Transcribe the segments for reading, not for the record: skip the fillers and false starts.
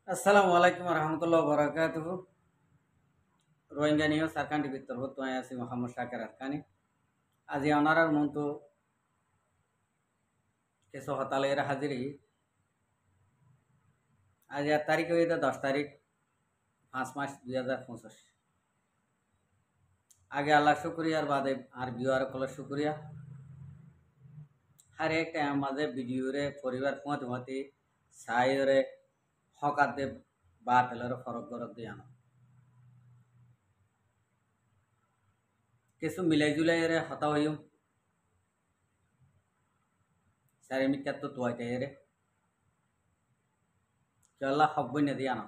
আসসালামু আলাইকুম রহমতুল্লাহ বরকাতুহ। রোহিঙ্গা নিয়ে সারকান টিভির তরফ তো আছি মোহাম্মদ শাকের আরকানি। আজি অনারার মতো কিছু হতালের হাজিরি। আজ 8 তারিখ হইতে 10 তারিখ 5 মাস 2025। আগে আল্লাহ শুক্রিয়ার বাদে আর বিওয়ার কল শুক্রিয়া। হর এক টাইম মাঝে ভিডিওরে পরিবার ফুঁয়াতে ফুঁয়াতে সাইরে হকাতে বা তেলের ফরক গরত দিয়ে আনো কিছু মিলাই জুলাই রে হতা হইম সারে মিকাত তো তোয়াইতে রে কেলা হকবই না দিয়ে আনো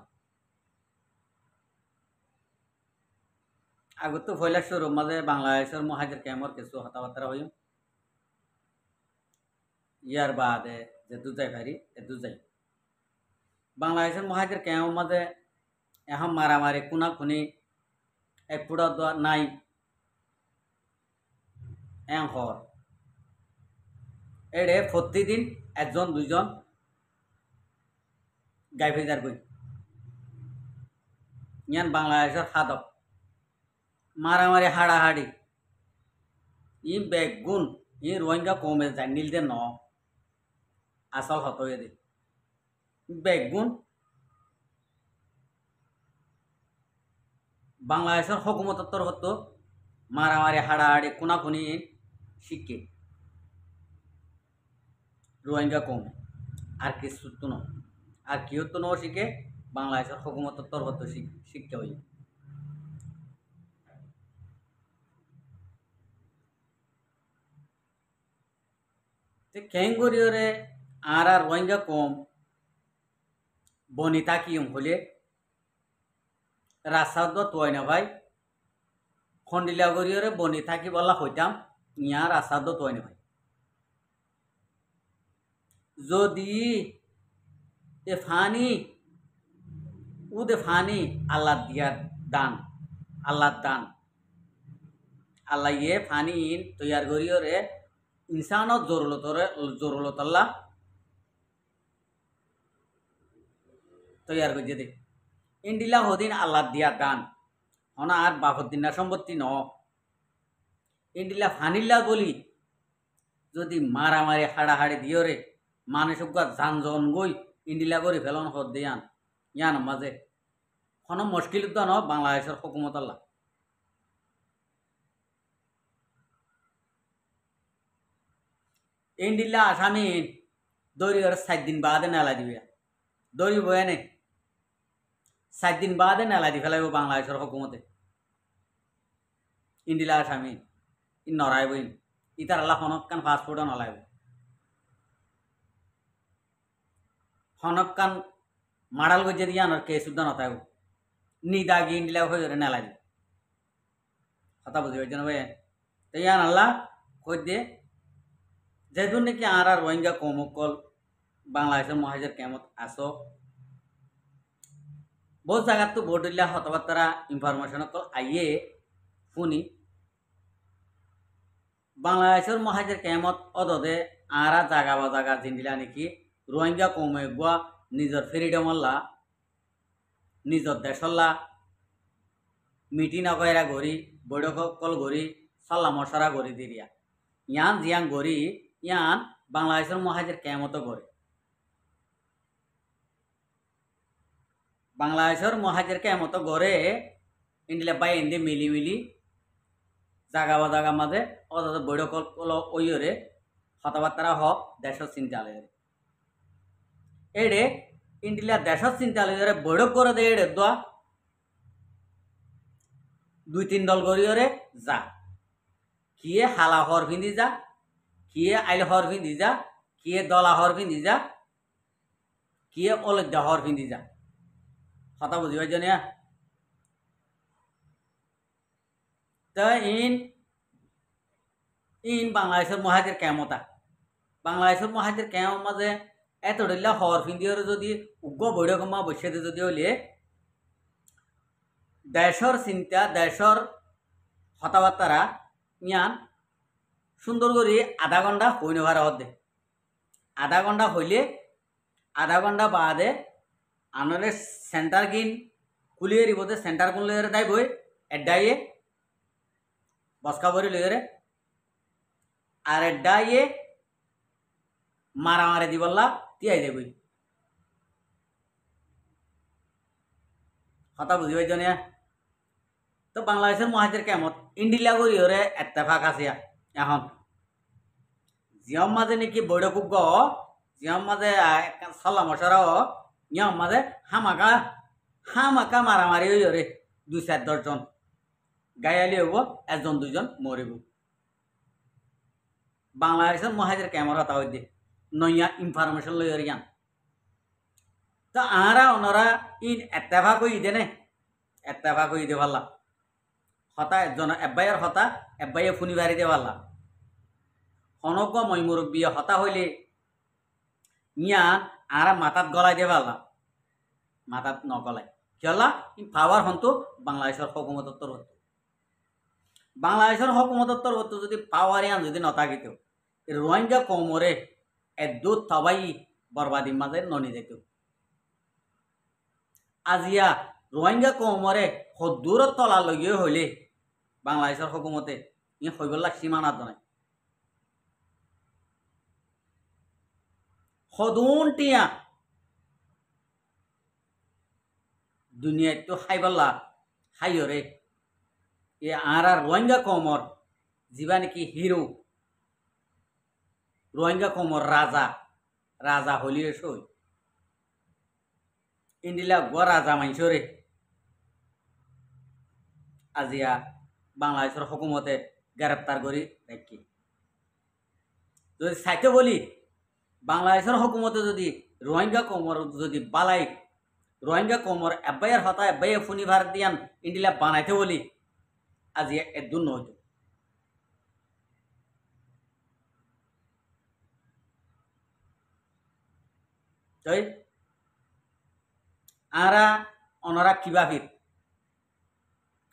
আগত তো ফয়লা শুরু মাঝে বাংলাদেশের মহাজের ক্যামর কিছু হতাবার্তা হইম ইয়ার বাদে যে দুজাই ভারি এ দুজাই বাংলাদেশের মহাজের ক্যাম মাঝে এখন মারামারি কোনা খুনি এক ফুটা দোয়া নাই এং হর এড়ে প্রতিদিন একজন দুইজন গাইফেজার বই ইয়ান বাংলাদেশের হাদক মারামারি হাড়াহাড়ি ই বেগুন ই রোহিঙ্গা কমে যায় নীলদে ন আসল হত দে বেগুন বাংলাদেশের হকুমতের তরফ তো মারামারি হাড়াহাড়ি কোনাকুনি শিখে রোহিঙ্গা কমে আর কিছু তো ন আর কেউ তো ন শিখে বাংলাদেশের হকুমতের তরফ তো শিখতে হই ক্যাঙ্গুরিওরে আর রোহিঙ্গা কম বনিতা কি হলে রাস্তা তোয় না ভাই খন্ডিলাগরিওরে বনি থাকি বলা হইতাম ইয়া রাস্তা তোয় না ভাই যদি এ ফানি উদে ফানি আল্লাহ দিয়া দান আল্লাহ দান আল্লাহ ইয়ে ফানি ইন তৈয়ার করিওরে ইনসানত জরুরত আল্লাহ তৈয়ার করিয়ে দে ইন্ডিলা হদিন আল্লাহ দিয়া দান হনা আর বাফদ্দিনা সম্পত্তি ন ইন্ডিলা ফানিল্লা বলি যদি মারামারি হাড়াহাড়ি দিওরে মানুষ যানজন গই ইন্ডিলা করে ফেলন হদ দিয়ান ইয়ান মাঝে কোনো মুশকিল তো ন বাংলাদেশের হুকুমত আল্লাহ ইন্ডিলা আসামি দৌড়ি 7 দিন বাদে নেলা দিবে দৌড়ি বয়ে নে 7 দিন বাদে নেলা দি ফেলাইব বাংলাদেশের হুকুমতে ইন্ডিলা আসামি ই নড়াইব ইতার আল্লাহ হনকান পাসপোর্টও নলাইব হনকান মাড়াল গজে দিয়ে আনার কে শুদ্ধ নতাইব নিদাগি ইন্ডিলা হয়ে নেলা দি কথা বুঝি হয়েছে না ভাই তো ইয়ান আল্লাহ কই দিয়ে যেহেতু নাকি আর রোহিঙ্গা কমকল বাংলাদেশের মহাজের কেমত আসো বহু জায়গা তো বোর্ডিল্লা হতবার্তারা ইনফরমেশন কল আইয়ে শুনি বাংলাদেশের মহাজের কেমত অদদে আরা জাগা বা জাগা জিন্দিলা নাকি রোহিঙ্গা কমে গুয়া নিজের ফ্রিডম আল্লাহ নিজের দেশল্লা মিটি নকরা গড়ি বৈঠক কল গড়ি সাল্লা মশারা গড়ি দিরিয়া ইয়ান জিয়ান গড়ি ইয়ান বাংলাদেশের মহাজের কেমতো গড়ে বাংলাদেশের মহাজের কেমতো গড়ে ইন্ডিলা বাই ইন্দি মিলি মিলি জাগা বা জাগা মাঝে অত বৈঠক ওইরে কথাবার্তা হক দেশের চিন্তালয় এড়ে ইন্ডিলা দেশের চিন্তালয় বৈঠক করে দে এড়ে দোয়া 2-3 দল গড়িওরে যা কিয়ে হালা হর ভিন্দি যা কিয়ে আইল হর ভিন্দি যা কিয়ে দলা হর ভিন্দি যা কিয়ে অলজ্জা হর ভিন্দি যা কথা বুঝি পাইছ না তো ইন বাংলাদেশের মহাজের কেমতা বাংলাদেশের মহাজের কেম মাঝে এত ডেলা হর ভিন্দিওরে যদি উগ্র বৈঠকমা বসে যদি হইলে দেশর চিন্তা দেশর কথাবার্তারা ইয়ান সুন্দর করে আধা ঘন্টা হই নেবার হদে আধা ঘন্টা হইলে আধা ঘন্টা বাদে আনলে সেন্টার গিন কুলিয়ে রিবোতে সেন্টার কোন লইরে দাই বই এডাইয়ে বসকা বরি লইরে আর এডাইয়ে মারামারি দিবল্লা তিয়াই দেবই কথা বুঝি পাইছ না তো বাংলাদেশের মহাজের কেমত ইন্ডিলা করি ওরে এত্তেফাক আছে এখন জিয়ম মাঝে নাকি বৈঠকুক জিয়ম মাঝে সল্লা মশারা ইয়ম মাঝে হামাকা মারামারি হই ওরে 2-4 জন গায়ালি হব 1-2 জন মরিব বাংলাদেশের মহাজের ক্যামেরা তা হইতে নইয়া ইনফরমেশন লই ইয়ান তো আরা ওনারা ইন এত্তেফাক হই দে নে এত্তেফাক হই দে ভাল্লা হতা একজন এব্বাইয়ের হতা এব্বাইয়ে ফুনি বাড়ি দে ভাল্লা হনক মই মুরব্বী হতা হইলে ইয়া আরা মাথাত গলাই দে ভাল্লা মাথাত নগলাই কিয়লা পাওয়ার হন্তু বাংলাদেশের হকুমতত্বর হতো বাংলাদেশের হকুমতত্বর হতো যদি পাওয়ারিয়ান যদি নথাকিত রোহিঙ্গা কমরে এদু তবাই বরবাদি মাঝে ননি যেত আজিয়া রোহিঙ্গা কমরে সদূর তলা লগে হইলে বাংলাদেশের হকুমতে ই হইবলা সীমানা জনায় সদুন টিয়া দুনিয়ায় তো খাইবল্লা খাইরে এ আর রোহিঙ্গা কমর যা নাকি হিরো রোহিঙ্গা কমর রাজা রাজা হলিয়ে সই ইন্ডিলা গ রাজা মাইসরে আজিয়া বাংলাদেশের হকুমতে গ্রেপ্তার করি রাখি যদি সাইতে বলি বাংলাদেশের হকুমতে যদি রোহিঙ্গা কমর যদি বালাই রোহিঙ্গা কমর এব্বাইয়ের হতা এব্বাইয়ে ফুনি ভার দিয়ান ইন্ডিলা বানাইতে বলি আজি এদুন নইতো তাই আরা অনরা কিবা ফির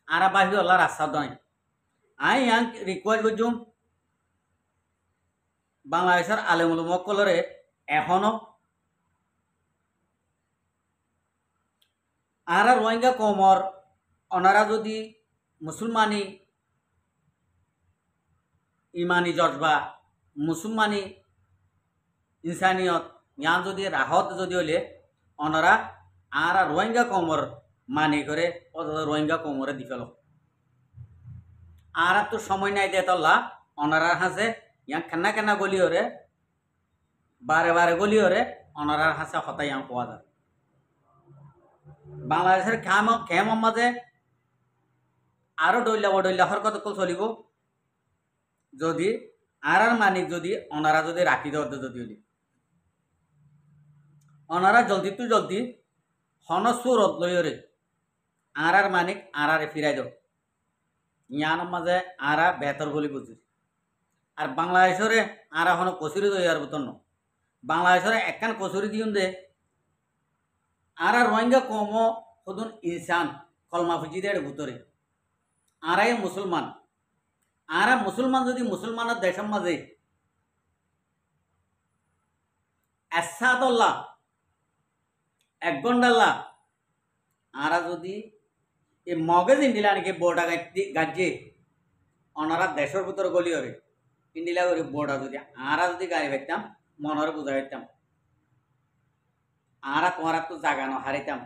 আরা বাহির আল্লাহ রাস্তা দয় আই ইয়াং রিকোয়েস্ট করছুম বাংলাদেশের আলেমুল মক্কলরে এখনো আরা রোহিঙ্গা কমর অনারা যদি মুসলমানি ইমানি জজবা মুসলমানি ইনসানিয়ত ইয়ান যদি রাহত যদি হলে অনারা আর রোহিঙ্গা কমর মানি করে অথচ রোহিঙ্গা কমরে দি ফেল আর তো সময় নাই দিয়ে তল্লা অনারার হাসে ইয়াং কেনা কেনা গলি হরে বারে বারে গলি হরে অনারার হাসে হতাই ইয়াং পাওয়া যায় বাংলাদেশের খেম মাঝে আরো ডইলা বডইলা হরকত কল চলিব যদি আর মানিক যদি অনারা যদি রাখি দেওয়া যদি হলি অনারা জলদি তো জলদি হন সুরত লইরে আর মানিক আর ফিরাই দাও ইয়ান মাঝে আরা বেতর বলি বুঝি আর বাংলাদেশরে আর হন কচুরি দইয়ার বুতন বাংলাদেশরে একখান কচুরি দিউন দে আর রোহিঙ্গা কম সদুন ইনসান কলমা ফুজি দেড় ভিতরে আরাই মুসলমান আরা মুসলমান যদি মুসলমানের দেশের মাঝে এসাদল্লা এক ঘন্টাল্লা আরা যদি এই মগজ ইন্ডিলা নাকি বোর্ডা গাজ্যে অনারা দেশের ভিতরে গলি হরে ইন্ডিলা করে বোর্ডা যদি আরা যদি গাড়ি পাইতাম মনরে বুঝা পাইতাম আরা তোমার তো জাগানো হারাইতাম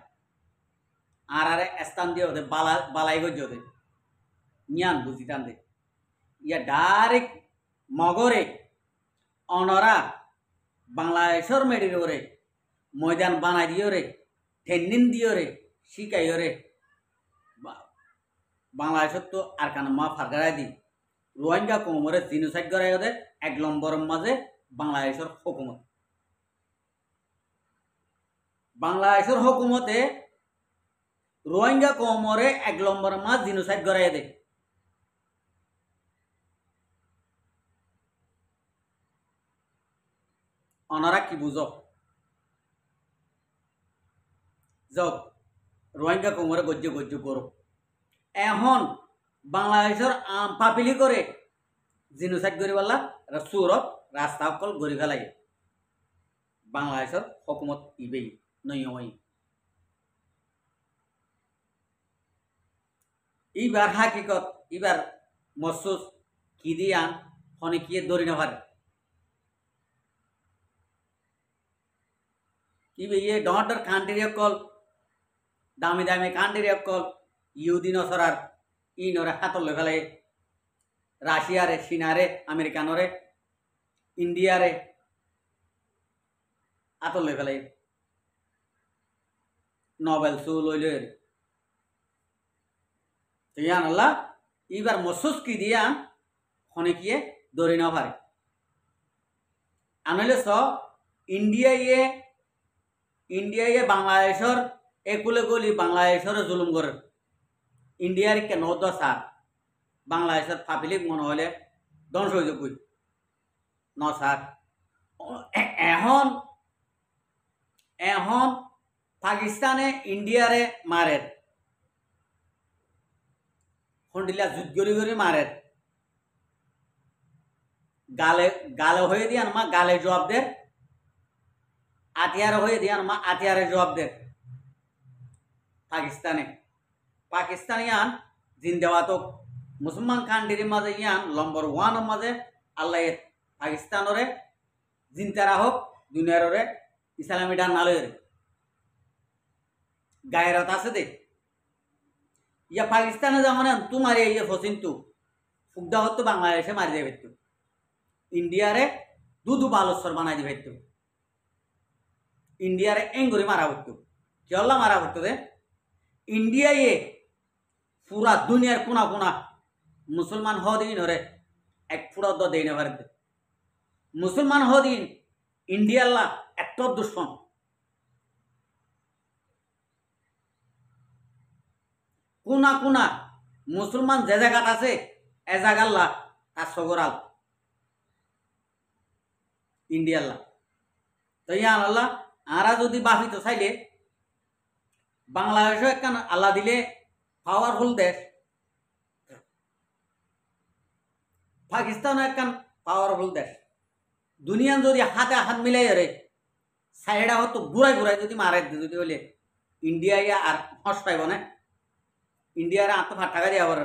আর স্থান দিয়ে ওদের বালাই গজ ওদের নিয়ান বুঝিতাম দে ইয়া ডাইরেক্ট মগরে অনরা বাংলাদেশের মেডির ওরে ময়দান বানাই দিও রে ট্রেনিং দিও রে শিখাইও রে বাংলাদেশের তো আর কান মা ফারগারাই দি রোহিঙ্গা কমরে জিনোসাইড করাই ওদের 1 নম্বরের মাঝে বাংলাদেশের হুকুমত বাংলাদেশের হুকুমতে রোহিঙ্গা কমরে 1 নম্বরের মাঝ জিনোসাইড করাই দে অনারা কি বুঝো যাও রোহিঙ্গা কমরে গজ্য গজ্য করো এখন বাংলাদেশের পাপিলি করে জিনোসাইড করি বললা সুরত রাস্তা অকল গড়ি ফেলাই বাংলাদেশের হুকুমত ইবেই নই এইবার হাকিকত এবার মসুস কি দিয়ান হনে কিয়ে ধরি না পারে ইবে ইয়ে ডর কান্ট্রি অকল দামি দামি কান্ট্রি অকল ইহুদি নসরার ই নরে হাতলে ফেলে রাশিয়ারে চীনারে আমেরিকানরে ইন্ডিয়ারে হাতলে ফেলে নোবেল সু লইলে ইয়ান আল্লাহ এইবার মসুস কি দিয়া হনে কিয়ে ধরি না পারে আনলে স ইন্ডিয়ায় বাংলাদেশের একুলে গলি বাংলাদেশের জুলুম করে ইন্ডিয়ার কে নদশা বাংলাদেশের পাবলিক মনে হলে ধ্বংস হয়ে যাবই ন স্যার এখন এখন পাকিস্তানে ইন্ডিয়ারে মারে হন্ডিলা যুদ্ধ করে মারে গালে গালে হয়ে দিয়ান মা গালে জবাব দে আতিয়ারে হয়ে দিয়ান মা আতিয়ারে জবাব দে পাকিস্তানে ইয়ান জিন্দাবাদক মুসলমান কান্ট্রির মাঝে ইয়ান নম্বর 1 মাঝে আল্লাহ পাকিস্তানরে জিন্তারা হোক দুনিয়ারে ইসলামী ডান নালয়ের গায়রত আছে দে ইয়া পাকিস্তানে যেমন তোমার ইয়ে ফসিন্তু ফুকদা হতো বাংলাদেশে মারি দিয়ে ফেরত ইন্ডিয়ারে দুদু বালস্বর বানাই দিয়ে ফেরত ইন্ডিয়ারে এঙ্গুরি মারা হতো কেল্লা মারা হতো দে ইন্ডিয়ায় পুরা দুনিয়ার কোনা কোনা মুসলমান হদিন হরে এক ফুড়া দেই না পারে মুসলমান হদিন ইন্ডিয়াল্লা এত দুশ্মন কোনা কোনা মুসলমান যে জায়গাত আছে এ জায়গাল্লা তার সগরাল ইন্ডিয়াল্লা তো ইয়ান আল্লাহ আরা যদি বাফিত চাইলে বাংলাদেশও একখান আল্লাহ দিলে পাওয়ারফুল দেশ পাকিস্তানও একখান পাওয়ারফুল দেশ দুনিয়ান যদি হাতে হাত মিলাই রে সাইডা হতো ঘুরাই ঘুরাই যদি মারে যদি হলে ইন্ডিয়ায় আর হস পাইব না ইন্ডিয়ার আত্মফাট্টাকা দিয়ে আবার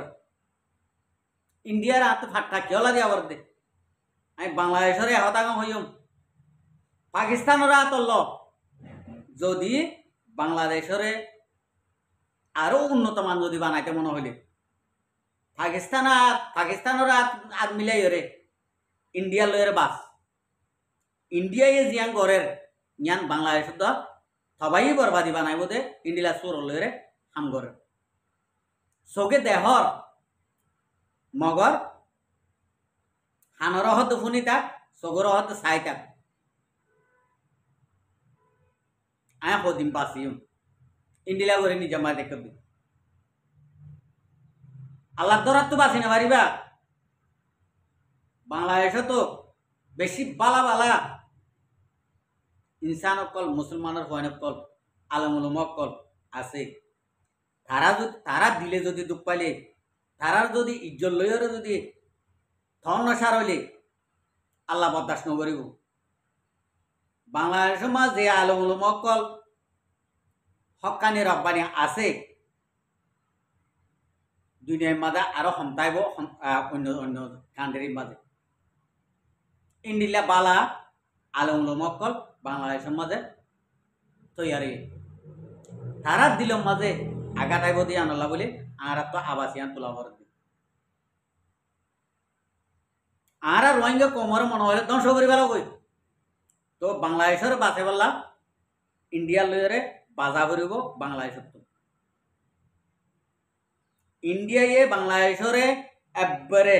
ইন্ডিয়ার আত্মফাট্টা কেলা দিয়ে আবার দে আমি বাংলাদেশের হতাকাম হইম পাকিস্তানের আতল যদি বাংলাদেশের আরো উন্নত মান যদি বানাইতে মনে হইলে পাকিস্তানের আত মিলাই রে ইন্ডিয়ার লয়ের বাস ইন্ডিয়ায় জিয়ান গড়ের ইয়ান বাংলাদেশের তো সবাই বরবাদি বানাইব দে ইন্ডিয়া সুর লয়ের হাম গড়ের চোখে দেহর মগর হানর হতো ফুনি তাক চোখর হতো চাই তাক আয়া হদিম পাসিম ইন্ডিয়া করে নিজে মা দেখে আল্লাহ দরাত তো বাঁচি না পারিবা বাংলাদেশে তো বেশি বালা বালা ইনসান অকল মুসলমানের হয়ন অকল আলমুলম অকল আছে তারা দিলে যদি দুঃখ পাইলে তারার যদি ইজ্জত লইয়ারও যদি থন নসার হইলে আল্লাহ বরদাস্ত নকরিব বাংলাদেশের মাঝ যে আলমুলম অকল হকানি রব্বানি আছে দুনিয়ার মাঝে আরো হমতাইব অন্য অন্য কান্ট্রির মাঝে ইন্ডিয়া বালা আলমুলম অকল বাংলাদেশের মাঝে তৈয়ারি তারা দিল মাঝে আগাটাইব দিয়ে আনলা বলে আর তো আবাসিয়ান তোলা ভর দি আর রোহিঙ্গা কমর মনে হলে ধ্বংস করি পেলা কই তো বাংলাদেশের বাঁচে বললা ইন্ডিয়ার লইরে বাজা করিব বাংলাদেশের তো ইন্ডিয়ায় বাংলাদেশরে একবারে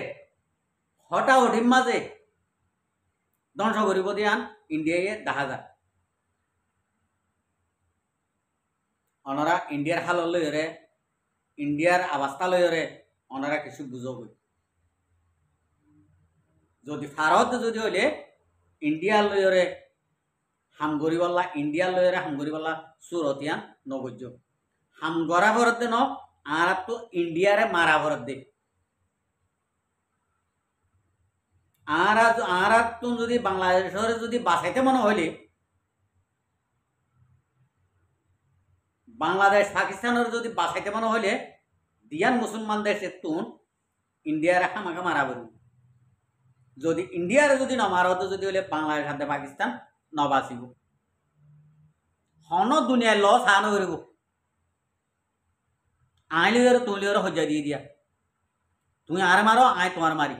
হটাহটির মাঝে ধ্বংস করিব দিয়ান ইন্ডিয়ায় দেখা যায় ওনারা ইন্ডিয়ার হাল লইরে ইন্ডিয়ার অবস্থা লইরে ওনারা কিছু বুঝব যদি ভারত যদি হইলে ইন্ডিয়ার লইরে হামগরিবাল্লা ইন্ডিয়ার লইরে হামগরিবাল্লা সুরতিয়ান নবজ্য হামগরা ভরত দে ন আর তো ইন্ডিয়ারে মারা ভরত দে আর তো যদি বাংলাদেশের যদি বাঁচাইতে মনে হইলে বাংলাদেশ পাকিস্তানের যদি বাঁচাইতে মনে হইলে দিয়ান মুসলমান দেশে তুন ইন্ডিয়ার হামাকা মারা বলু যদি ইন্ডিয়ার যদি নমারত যদি হলে বাংলাদেশ হাতে পাকিস্তান নবাসিব হন দুনিয়ার লস হানো করিব আইলিওর তুলিওর হজ্জা দিয়ে দিয়া তুমি আর মারো আয় তোমার মারি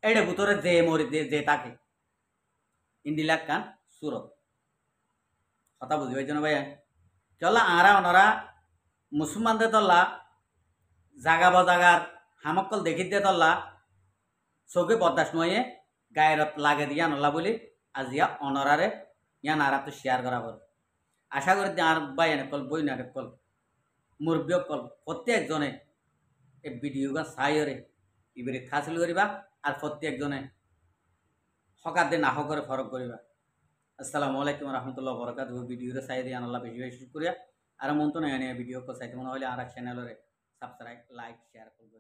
এডে ভিতরে যে মরি যে তাকে ইন্ডিলাক কান সুরত কথা বুঝি পাইছ না ভাই চলা আরা ওনারা মুসলমানদের তল্লা জাগা বাজাগার হামকল দেখি দিয়ে তল্লা চোখে বদাস নয়ে গায়ের লাগে দিয়া নলা বলি আজিয়া অনরারে ইয়ান আর তো শেয়ার করা বল আশা করি আর ভাই এনে কল বই না কল মুরব্বী কল প্রত্যেকজনে এই ভিডিও গা চাইরে ইবেরি হাসিল করিবা আর প্রত্যেকজনে হকার দিয়ে না হকরে ফরক করিবা আসসালামু আলাইকুম রহমতুল্লাহ বরকাত ভিডিওরে চাই দিয়ে আনাল্লাহ বেশি বেশি করিয়া আর মন তো নয় ভিডিও চাইতে মনে হলে আর চ্যানেলরে সাবস্ক্রাইব লাইক শেয়ার করিবা।